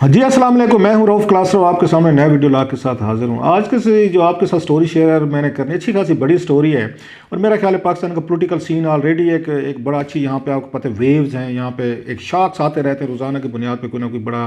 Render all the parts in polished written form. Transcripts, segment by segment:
हाँ जी, अस्सलाम वालेकुम। मैं हूँ रऊफ़ क्लासरो, आपके सामने नया वीडियो ला के साथ हाज़िर हूँ। आज के से जो आपके साथ स्टोरी शेयर मैंने करनी, अच्छी खासी बड़ी स्टोरी है और मेरा ख्याल है पाकिस्तान का पॉलिटिकल सीन ऑलरेडी एक बड़ा अच्छी, यहाँ पे आपको पता है वेव्स हैं, यहाँ पे एक शॉक्स आते रहते हैं रोज़ाना की बुनियाद पे, कोई ना कोई बड़ा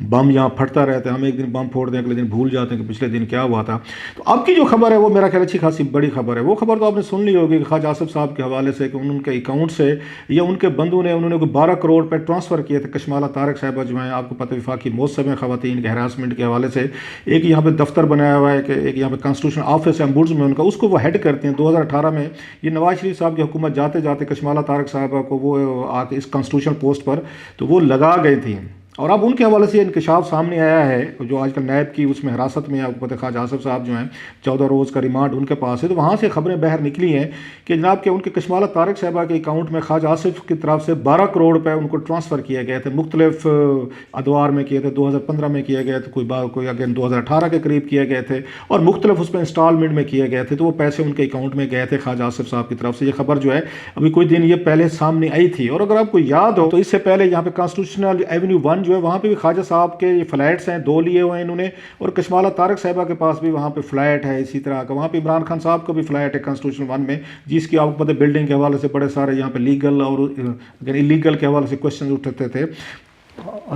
बम यहाँ फटता रहता है। हम एक दिन बम फोड़ दें, अगले दिन भूल जाते हैं कि पिछले दिन क्या हुआ था। तो अब की जो खबर है वो मेरा ख्याल अच्छी खासी बड़ी खबर है। वो खबर तो आपने सुन ली होगी ख्वाजा आसिफ साहब के हवाले से कि उनके अकाउंट से या उनके बंधु ने उन्होंने कोई 12 करोड़ रुपये ट्रांसफ़र किए थे। कशमाला तारक साहबा जो हैं, आपको पता है वफाकी मौसम ख़वातीन के हरासमेंट के हवाले से एक यहाँ पे दफ्तर बनाया हुआ है कि एक यहाँ पे कॉन्स्टिट्यूशन ऑफिस है में उनका, उसको वो हेड करते हैं। 2018 में ये नवाज शरीफ साहब की हुकूमत जाते जाते कशमाला तारक साहबा को वो आके इस कॉन्स्टिट्यूशन पोस्ट पर तो वो लगा गई थी। और अब उनके हवाले से इंकशाफ सामने आया है जो आजकल नैब की उसमें हिरासत में, आपको पता है ख्वाजा आसिफ साहब जो हैं 14 रोज़ का रिमांड उनके पास है। तो वहाँ से खबरें बाहर निकली हैं कि जनाब के उनके कशमाला तारक साहबा के अकाउंट में ख्वाजा आसिफ की तरफ से 12 करोड़ रुपए उनको ट्रांसफ़र किए गए थे। मुख्तलिफ अदवार में किए थे, 2015 में किए गए थे, कोई अगेन 2018 के करीब किए गए थे और मुख्तलिफ उस पर इंस्टॉलमेंट में किए गए थे। तो वो पैसे उनके अकाउंट में गए थे ख्वाजा आसिफ साहब की तरफ से। ये खबर जो है अभी कोई दिन ये पहले सामने आई थी। और अगर आपको याद हो तो इससे पहले यहाँ पे कॉन्स्टिट्यूशनल एवेन्यू 1 जो है वहाँ पे भी ख्वाजा साहब के ये फ्लैट्स हैं, 2 लिए हुए हैं इन्होंने। और कशमाला तारक साहबा के पास भी वहाँ पे फ्लैट है इसी तरह का। वहाँ पे इमरान खान साहब का भी फ्लैट है कॉन्स्टिट्यूशन 1 में, जिसकी आपको पता है बिल्डिंग के हवाले से बड़े सारे यहाँ पे लीगल और इलीगल के हवाले से क्वेश्चन उठते थे।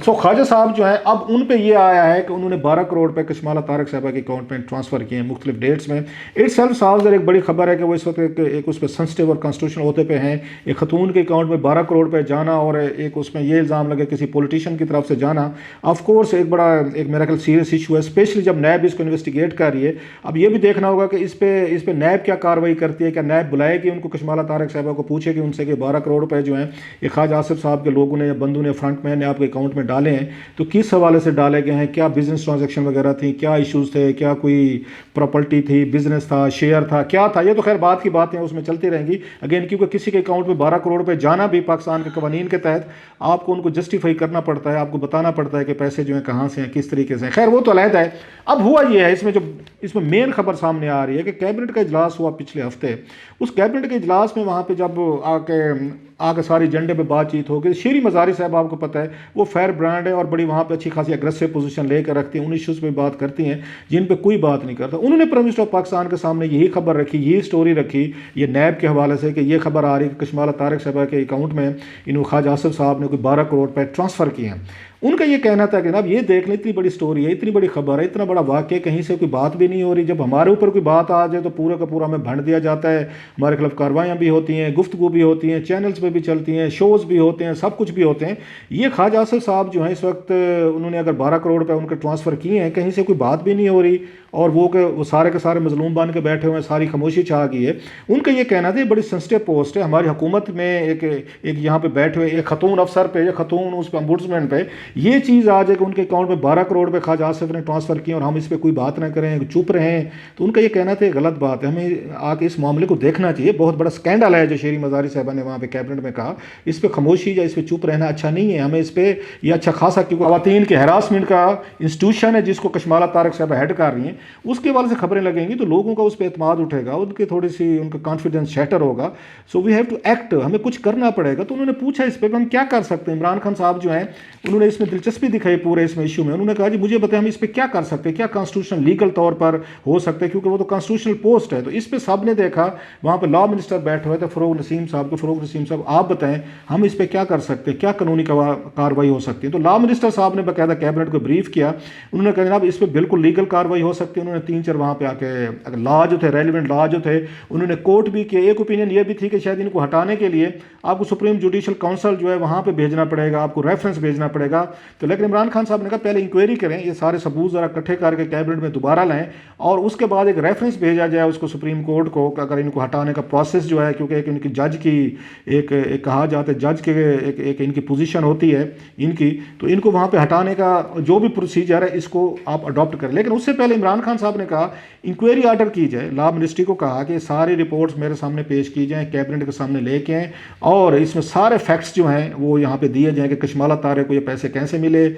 सो ख्वाजा साहब जो है अब उन पे ये आया है कि उन्होंने 12 करोड़ रुपए कशमाला तारक साहबा के अकाउंट में ट्रांसफ़र किए हैं मुख्तलिफ डेट्स में। इट्स सेल्फ साहब एक बड़ी खबर है कि वो इस वक्त एक उस पर सेंसिटिव और कॉन्स्टिट्यूशन होते पे हैं। एक खतून के अकाउंट में 12 करोड़ रुपए जाना और एक उसमें ये इल्ज़ाम लगे किसी पॉलिटिशियन की तरफ से जाना, ऑफकोर्स एक बड़ा एक मेरा ख्याल सीरियस इशू है, स्पेशली जब नैब इसको इन्वेस्टिगेट कर रही है। अब ये भी देखना होगा कि इस पे नैब क्या कार्रवाई करती है। क्या नैब बुलाएगी उनको, कशमाला तारक साहबा को पूछेगी उनसे कि 12 करोड़ रुपए जो हैं ये ख्वाजा आसिफ साहब के लोगों ने या बंधु ने फ्रंट मैन ने आपके अकाउंट में डाले हैं तो किस हवाले से डाले गए हैं, क्या बिजनेस ट्रांजैक्शन वगैरह थी, क्या इश्यूज थे, क्या कोई प्रॉपर्टी थी, बिजनेस था, शेयर था, क्या था। ये तो खैर बात की बातें उसमें चलती रहेंगी अगेन, क्योंकि किसी के अकाउंट में 12 करोड़ रुपए जाना भी पाकिस्तान के कवानीन के तहत आपको उनको जस्टिफाई करना पड़ता है, आपको बताना पड़ता है कि पैसे जो हैं कहाँ से हैं, किस तरीके से हैं। खैर वो तो अलग है। अब हुआ ये है इसमें मेन खबर सामने आ रही है कि कैबिनेट का इजलास हुआ पिछले हफ्ते। उस कैबिनेट के इजलास में वहाँ पे जब आके सारी एजेंडे पे बातचीत होगी, शेरी मज़ारी साहब आपको पता है वो फेयर ब्रांड है और बड़ी वहाँ पे अच्छी खासी एग्रेसिव पोजीशन लेकर रखती हैं, उन इश्यूज़ पे बात करती हैं जिन पे कोई बात नहीं करता। उन्होंने प्राइम मिनिस्टर ऑफ पाकिस्तान के सामने यही खबर रखी, यही स्टोरी रखी ये नैब के हवाले से कि ये खबर आ रही है कि कशमाला तारक साहबा के अकाउंट में इन ख्वाजा आसिफ साहब ने कोई 12 करोड़ रुपये ट्रांसफ़र किए हैं। उनका ये कहना था कि जनाब ये देख लें, इतनी बड़ी स्टोरी है, इतनी बड़ी खबर है, इतना बड़ा वाक़या, कहीं से कोई बात भी नहीं हो रही। जब हमारे ऊपर कोई बात आ जाए तो पूरा का पूरा हमें भंड दिया जाता है, हमारे खिलाफ कार्रवाइयाँ भी होती हैं, गुफ्तगू भी होती हैं, चैनल्स पे भी चलती हैं, शोज़ भी होते हैं, सब कुछ भी होते हैं। ये ख्वाजा आसिफ साहब जो हैं इस वक्त उन्होंने अगर 12 करोड़ रुपये उनके ट्रांसफ़र किए हैं, कहीं से कोई बात भी नहीं हो रही और वो सारे के सारे मजलूम बन के बैठे हुए हैं, सारी खामोशी छा गई है। उनका ये कहना था बड़ी सेंसिटिव पोस्ट है हमारी हुकूमत में, एक यहाँ पे बैठे हुए एक खतून अफसर पे या खतून उस अम्बुड्समैन पे ये चीज़ आ जाए कि उनके अकाउंट में 12 करोड़ रुपये ख्वाजा आसिफ ने ट्रांसफ़र किए और हम इस पर कोई बात ना करें, चुप रहें। तो उनका ये कहना था गलत बात है, हमें आके इस मामले को देखना चाहिए। बहुत बड़ा स्कैंडल है जो शेरी मज़ारी साहबा ने वहाँ पे कैबिनेट में कहा, इस पर खामोशी या इस पर चुप रहना अच्छा नहीं है, हमें इस पर यह अच्छा खासा, क्योंकि ख़वातीन के हरासमेंट का इंस्टीट्यूशन है जिसको कशमाला तारक साहबा हेड कर रही हैं, उसके वाले से खबरें लगेंगी तो लोगों का उस पर एतमाद उठेगा, उनके थोड़ी सी उनका कॉन्फिडेंस शैटर होगा। So we have to act, हमें कुछ करना पड़ेगा। तो उन्होंने पूछा इस पर हम क्या कर सकते हैं। इमरान खान साहब जो हैं उन्होंने इसमें दिलचस्पी दिखाई पूरे इसमें इशू में। उन्होंने कहा जी मुझे बताएं हम इस पर क्या कर सकते हैं, क्या कॉन्स्टिट्यूशन लीगल तौर पर हो सकते हैं, क्योंकि वो तो कॉन्स्टिट्यूशनल पोस्ट है। तो इस पर सब ने देखा, वहाँ पर लॉ मिनिस्टर बैठे हुए थे फ़रोग नसीम साहब को, फ़रोग नसीम साहब आप बताएं हम इस पर क्या कर सकते हैं, क्या कानूनी कार्रवाई हो सकती है। तो लॉ मिनिस्टर साहब ने बाकायदा कैबिनेट को ब्रीफ किया। उन्होंने कहा जनाब इस पर बिल्कुल लीगल कार्रवाई हो सकती है। उन्होंने 3-4 वहाँ पे आके लॉ जो थे, रेलिवेंट लॉ जो थे, उन्होंने कोर्ट भी किए। एक ओपिनियन ये भी थी कि शायद इनको हटाने के लिए आपको सुप्रीम जुडिशल काउंसिल जो है वहाँ पे भेजना पड़ेगा, आपको रेफरेंस भेजना पड़ेगा। तो लेकिन इमरान खान साहब ने कहा पहले इंक्वायरी करें, ये सारे सबूत ज़रा इकट्ठे करके कैबिनेट में दोबारा लाएं और उसके बाद एक रेफरेंस भेजा जाए उसको सुप्रीम कोर्ट को, अगर इनको हटाने का प्रोसेस जो है, क्योंकि एक इनकी जज की एक कहा जाता है जज के एक इनकी पोजीशन होती है इनकी, तो इनको वहाँ पे हटाने का जो भी प्रोसीजर है इसको आप अडॉप्ट करें। लेकिन उससे पहले इमरान खान साहब ने कहा इंक्वायरी ऑर्डर की जाए। लॉ मिनिस्ट्री को कहा कि सारी रिपोर्ट्स मेरे सामने पेश की जाएँ, कैबिनेट के सामने लेके आएँ और इसमें सारे फैक्ट्स जो हैं वो यहाँ पे दिए जाएँ कि कशमाला तारक को ये पैसे कैसे मिले,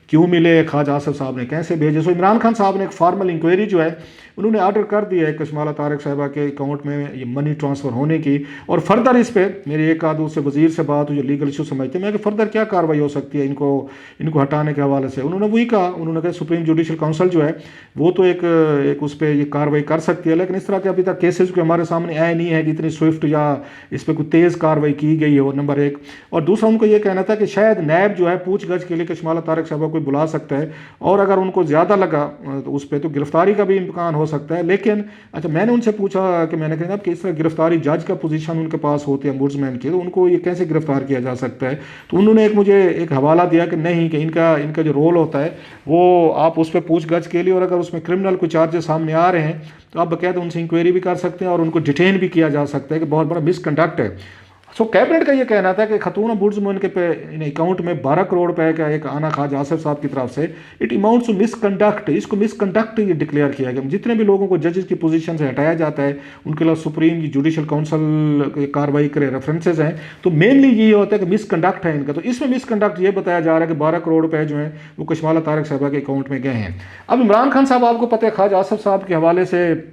क्यों मिले, ख्वाजा आसिफ साहब ने कैसे भेजे। सो इमरान खान साहब ने एक फॉर्मल इंक्वायरी जो है उन्होंने ऑर्डर कर दिया है कशमाला तारिक साहिबा के अकाउंट में ये मनी ट्रांसफ़र होने की। और फर्दर इस पर मेरी एक आध उससे वजीर से बात हुई जो लीगल इशू समझते हैं, मैं कि फ़र्दर क्या कार्रवाई हो सकती है इनको हटाने के हवाले से। उन्होंने वही कहा, उन्होंने कहा सुप्रीम जुडिशल काउंसिल जो है वो तो एक उस पर ये कार्रवाई कर सकती है, लेकिन इस तरह के अभी तक केसेस को हमारे सामने आए नहीं है कि इतनी स्विफ्ट या इस पर कोई तेज़ कार्रवाई की गई हो, नंबर एक। और दूसरा उनको ये कहना था कि शायद नैब जो है पूछगछ के लिए कशमाला तारिक साहबा को बुला सकता है, और अगर उनको ज़्यादा लगा तो उस पर तो गिरफ्तारी का भी इम्कान हो सकता है। लेकिन अच्छा, मैंने उनसे पूछा कि मैंने कहा कि इस तरह गिरफ्तारी जज का पोजीशन उनके पास होती है ombudsman की, तो उनको ये कैसे गिरफ्तार किया जा सकता है। तो उन्होंने मुझे एक हवाला दिया कि नहीं, कि इनका जो रोल होता है वो आप उस पर पूछगछ के लिए, और अगर उसमें क्रिमिनल कोई चार्जेस सामने आ रहे हैं तो आप बाकायदा उनसे इंक्वायरी भी कर सकते हैं और उनको डिटेन भी किया जा सकता है, कि बहुत बड़ा मिसकंडक्ट है। सो कैबिनेट का ये कहना था कि खतून ombudsman के पे अकाउंट में 12 करोड़ रुपए का एक आना ख्वाजा आसिफ साहब की तरफ से, इट अमाउंट्स टू मिसकंडक्ट। इसको मिसकंडक्ट ये डिक्लेयर किया गया। जितने भी लोगों को जजेस की पोजीशन से हटाया जाता है उनके लिए सुप्रीम जुडिशल काउंसिल कार्रवाई करे रेफरेंसेज हैं, तो मेनली ये होता है कि मिसकंडक्ट है इनका। तो इसमें मिसकंडक्ट ये बताया जा रहा है कि 12 करोड़ रुपए जो हैं वो कशमाला तारिक साहबा के अकाउंट में गए हैं। अब इमरान खान साहब, आपको पता है ख्वाजा आसिफ साहब के हवाले से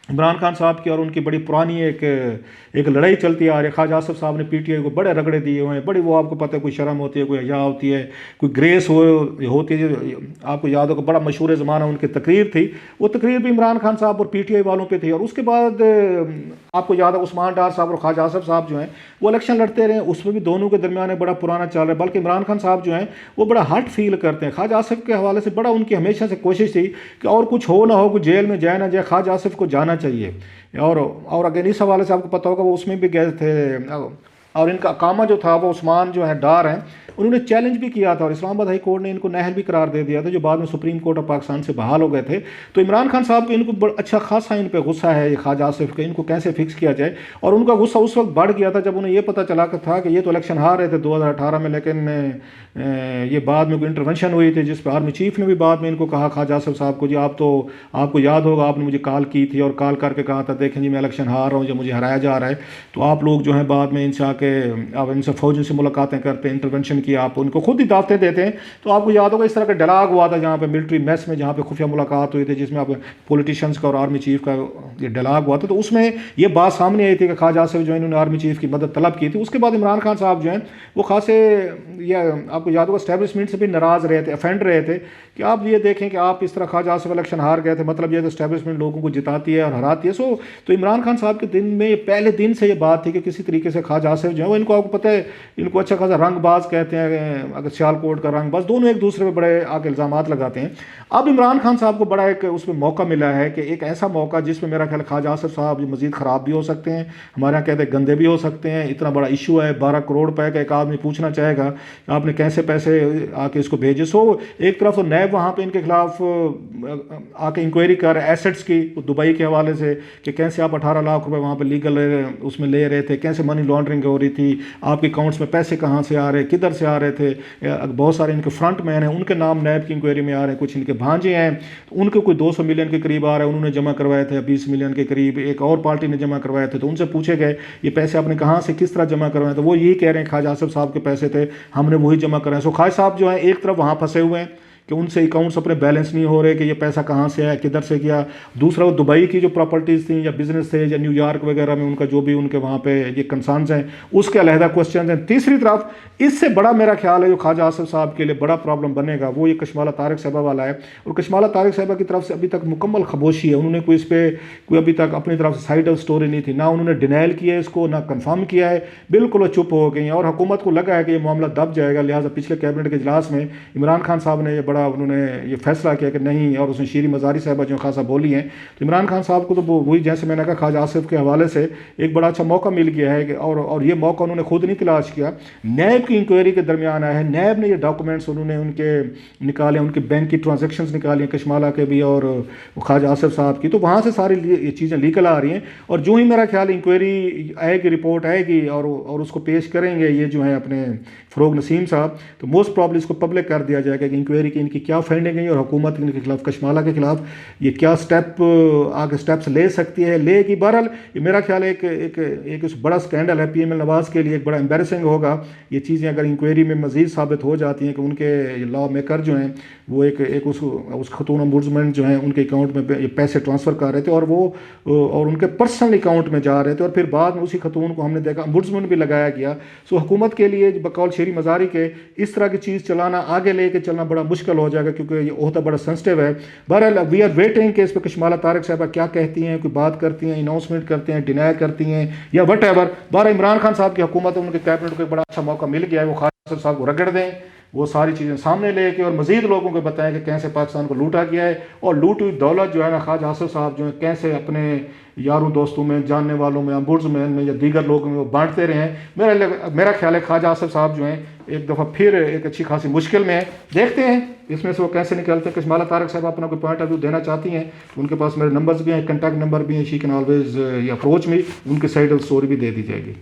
इमरान खान साहब की और उनकी बड़ी पुरानी एक लड़ाई चलती आ रही है। ख्वाजा आसिफ साहब ने पीटीआई को बड़े रगड़े दिए हुए हैं, बड़ी, वो आपको पता है कोई शर्म होती है, कोई हया होती है, कोई ग्रेस होती है। आपको याद होगा बड़ा मशहूर ज़माना उनकी तकरीर थी, वो तकरीर भी इमरान खान साहब और पीटीआई वालों पे थी। और उसके बाद आपको याद है उस्मान डार साहब और ख्वाजा आसिफ साहब जो हैं वो इलेक्शन लड़ते रहे, उसमें भी दोनों के दरमियान बड़ा पुराना चल रहा है। बल्कि इमरान खान साहब जो हैं वो बड़ा हर्ट फील करते हैं। ख्वाजा आसिफ के हवाले से बड़ा उनकी हमेशा से कोशिश थी कि और कुछ हो ना हो, कोई जेल में जाए ना जाए, ख्वाजा आसिफ को जाना चाहिए। और अगर इस हवाले से आपको पता होगा वो उसमें भी गए थे, और इनका कामा जो था वो उस्मान जो है डार हैं, उन्होंने चैलेंज भी किया था और इस्लामाबाद हाई कोर्ट ने इनको नाअहल भी करार दे दिया था, जो बाद में सुप्रीम कोर्ट ऑफ पाकिस्तान से बहाल हो गए थे। तो इमरान खान साहब को इनको अच्छा खासा इन पे गुस्सा है, ये ख्वाजा आसिफ का, इनको कैसे फिक्स किया जाए। और उनका गुस्सा उस वक्त बढ़ गया था जब उन्हें ये पता चला था कि ये तो इलेक्शन हार रहे थे 2018 में, लेकिन ये बाद में कोई इंटरवेंशन हुई थी जिस पर आर्मी चीफ ने भी बाद में इनको कहा ख्वाजा आसिफ साहब को, जी आपको याद होगा आपने मुझे कॉल की थी और कॉल करके कहा था देखें जी मैं इलेक्शन हार रहा हूँ, जब मुझे हराया जा रहा है, तो आप लोग जो है बाद में इनसे आके आप इनसे फौजों से मुलाकातें करते हैं, इंटरवेंशन की, आप उनको खुद ही दावतें देते हैं। तो आपको याद होगा इस तरह का डायलॉग हुआ था जहाँ पे मिलिट्री मेस में, जहाँ पे खुफिया मुलाकात हुई थी, जिसमें आप पॉलिटिशियंस का और आर्मी चीफ का ये डायलॉग हुआ था। तो उसमें ये बात सामने आई थी कि ख्वाजा आसिफ जो है इन्होंने आर्मी चीफ की मदद तलब की थी। उसके बाद इमरान खान साहब जो हैं वो खासे, ये आपको याद होगा स्टैब्लिशमेंट से भी नाराज़ रहे थे, अफेंड रहे थे कि आप ये देखें कि आप इस तरह ख्वाजा आसिफ इलेक्शन हार गए थे, मतलब ये तो स्टैब्लिशमेंट लोगों को जिताती है और हराती है। सो तो इमरान खान साहब के दिन में पहले दिन से ये बात थी कि किसी तरीके से ख्वाजा आसिफ जो है वो, इनको आपको पता है इनको अच्छा खासा रंगबाज कहते हैं, अगर सियालकोट का रंगबाज, दोनों एक दूसरे पर बड़े आके इल्ज़ामात लगाते हैं। अब इमरान खान साहब को बड़ा एक उसमें मौका मिला है कि एक ऐसा मौका जिसमें मेरा ख्याल ख्वाजा आसिफ साहब मज़ीद ख़राब भी हो सकते हैं, हमारे यहाँ कहते हैं गंदे भी हो सकते हैं। इतना बड़ा इशू है, 12 करोड़ रुपए का, एक आदमी पूछना चाहेगा कि आपने कैसे पैसे आके इसको भेजे। सो एक तरफ तो नैब वहाँ पे इनके खिलाफ आके इंक्वायरी कर एसेट्स की दुबई के हवाले से कि कैसे आप 18 लाख रुपए वहाँ पे लीगल उसमें ले रहे थे, कैसे मनी लॉन्ड्रिंग हो रही थी, आपके अकाउंट्स में पैसे कहाँ से आ रहे, किधर से आ रहे थे। बहुत सारे इनके फ्रंट मैन हैं, उनके नाम नैब की इंक्वायरी में आ रहे हैं, कुछ इनके भांजे हैं तो उनके कोई 200 मिलियन के करीब आ रहे हैं, उन्होंने जमा करवाए थे 20 मिलियन के करीब, एक और पार्टी ने जमा करवाए थे। तो उनसे पूछे गए ये पैसे आपने कहाँ से किस तरह जमा करवाए, तो वो यही कह रहे हैं ख्वाजा आसिफ साहब के पैसे थे, हमने वही जमा कराए। सो ख्वाजा साहब जो है एक तरफ वहाँ फंसे हुए हैं कि उनसे अकाउंट्स अपने बैलेंस नहीं हो रहे कि ये पैसा कहाँ से आया, किधर से किया। दूसरा वो दुबई की जो प्रॉपर्टीज़ थी या बिजनेस थे या न्यूयॉर्क वगैरह में उनका जो भी उनके वहाँ पे ये कंसर्न्स हैं उसके अलहदा क्वेश्चन हैं। तीसरी तरफ इससे बड़ा मेरा ख्याल है जो ख्वाजा आसिफ साहब के लिए बड़ा प्रॉब्लम बनेगा वो ये कशमाला तारिक साहिबा वाला है। और कशमाला तारिक साहिबा की तरफ से अभी तक मुकम्मल खामोशी है, उन्होंने कोई इस पर कोई अभी तक अपनी तरफ से साइड ऑफ स्टोरी नहीं थी, ना उन्होंने डिनाइल किया है इसको, ना कन्फर्म किया है, बिल्कुल वो चुप हो गई हैं। और हुकूमत को लगा है कि ये मामला दब जाएगा, लिहाजा पिछले कैबिनेट के इजलास में इमरान खान साहब ने ये बड़ा उन्होंने ये फैसला किया कि नहीं, और उसने शीरी मज़ारी साहबा जो खासा बोली हैं। तो इमरान खान साहब को तो वही जैसे मैंने कहा ख्वाजा आसिफ के हवाले से एक बड़ा अच्छा मौका मिल गया है कि और ये मौका उन्होंने खुद नहीं तलाश किया, नैब की इंक्वायरी के दरमियान आया है। नैब ने ये डॉक्यूमेंट्स उन्होंने उनके निकाले, उनके बैंक की ट्रांजेक्शन्स निकाली हैं कशमाला के भी और ख्वाजा आसिफ साहब की, तो वहाँ से सारी ये चीज़ें लीगल आ रही हैं। और जो ही मेरा ख्याल इंक्वायरी आएगी, रिपोर्ट आएगी और उसको पेश करेंगे ये जो है अपने फ़रोग नसीम साहब, तो मोस्ट प्रॉब्ली इसको पब्लिक कर दिया जाएगा कि इंक्वायरी की कि इनकी क्या फाइंडिंग है और हुकूमत इनके खिलाफ, कशमाला के खिलाफ ये क्या आगे स्टेप्स ले सकती है, लेगी। बहरहाल मेरा ख्याल है एक उस बड़ा स्कैंडल है PML नवाज़ के लिए, एक बड़ा एम्बेरसिंग होगा ये चीज़ें अगर इंक्वायरी में मज़ीद साबित हो जाती हैं कि उनके लॉ मेकर जो हैं वो एक उस खतून अम्बुड्समैन जो हैं उनके अकाउंट में पैसे ट्रांसफ़र कर रहे थे और उनके पर्सनल अकाउंट में जा रहे थे, और फिर बाद में उसी खतून को हमने देखा अम्बुड्समैन भी लगाया गया। सो हुकूमत के लिए बकौल शेरी मज़ारी के इस तरह की चीज़ चलाना, आगे लेके चलना बड़ा मुश्किल हो जाएगा, क्योंकि ये ओहदा बड़ा सेंसिटिव है। बहरहाल वी आर वेटिंग कि इस पर कशमाला तारिक साहबा क्या कहती हैं, कोई बात करती हैं, अनाउंसमेंट करते हैं, डिनाई करती हैं या वट एवर। बहरहाल इमरान खान साहब की हुकूमत, उनके कैबिनेट को एक बड़ा अच्छा मौका मिल गया है, वो खालिद साहब को रगड़ दें, वो सारी चीज़ें सामने लेके और मज़ीद लोगों को बताएं कि कैसे पाकिस्तान को लूटा गया है, और लूटी हुई दौलत जो है ना ख्वाजा आसिफ साहब जो है कैसे अपने यारों दोस्तों में, जानने वालों में, अम्बुड्समैन में या दीगर लोगों में वो बांटते रहे हैं। मेरा ख्याल है ख्वाजा आसिफ साहब जो हैं एक दफ़ा फिर एक अच्छी खासी मुश्किल में है। देखते हैं इसमें से वो कैसे निकलते हैं। कशमाला तारिक साहब अपना कोई पॉइंट ऑफ व्यू देना चाहती हैं तो उनके पास मेरे नंबर्स भी हैं, कॉन्टैक्ट नंबर भी हैं, she can always approach me, उनकी साइड ऑफ स्टोरी भी दे दी जाएगी।